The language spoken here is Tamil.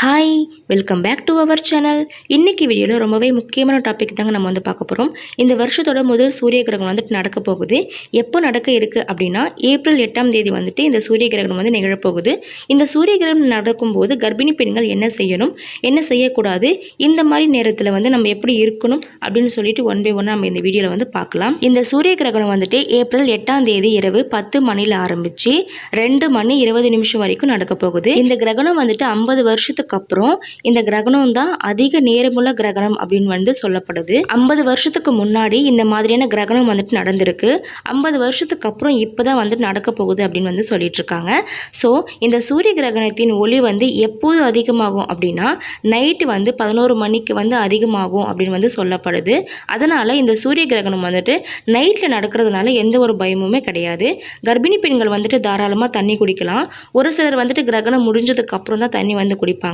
Hi, welcome back to our channel. இன்றைக்கி வீடியோவில் ரொம்பவே முக்கியமான டாபிக் தாங்க நம்ம பார்க்க போகிறோம். இந்த வருஷத்தோட முதல் சூரிய கிரகணம் நடக்க போகுது. எப்போ நடக்க இருக்குது அப்படின்னா ஏப்ரல் 8ஆம் தேதி இந்த சூரிய கிரகணம் நிகழப்போகுது. இந்த சூரிய கிரகணம் நடக்கும்போது கர்ப்பிணி பெண்கள் என்ன செய்யணும், என்ன செய்யக்கூடாது, இந்த மாதிரி நேரத்தில் நம்ம எப்படி இருக்கணும் அப்படின்னு சொல்லிட்டு ஒன் பை ஒன் நம்ம இந்த வீடியோவில் பார்க்கலாம். இந்த சூரிய கிரகணம் ஏப்ரல் 8ஆம் தேதி இரவு 10 மணியில் ஆரம்பித்து 2 மணி 20 நிமிஷம் வரைக்கும் நடக்க போகுது. இந்த கிரகணம் 50 வருஷத்துக்கு அப்புறம் இந்த கிரகணம் தான் அதிக நேரமுள்ள கிரகணம் அப்படின்னு சொல்லப்படுது. 50 வருஷத்துக்கு முன்னாடி இந்த மாதிரியான கிரகணம் நடந்திருக்கு. 50 வருஷத்துக்கு அப்புறம் இப்பதான் நடக்க போகுது அப்படின்னு சொல்லிட்டு இருக்காங்க. ஸோ இந்த சூரிய கிரகணத்தின் ஒளி எப்போது அதிகமாகும் அப்படின்னா நைட்டு 11 மணிக்கு அதிகமாகும் அப்படின்னு சொல்லப்படுது. அதனால இந்த சூரிய கிரகணம் நைட்ல நடக்கிறதுனால எந்த ஒரு பயமுமே கிடையாது. கர்ப்பிணி பெண்கள் தாராளமாக தண்ணி குடிக்கலாம். ஒரு சிலர் கிரகணம் முடிஞ்சதுக்கு அப்புறம் தான் தண்ணி குடிப்பாங்க.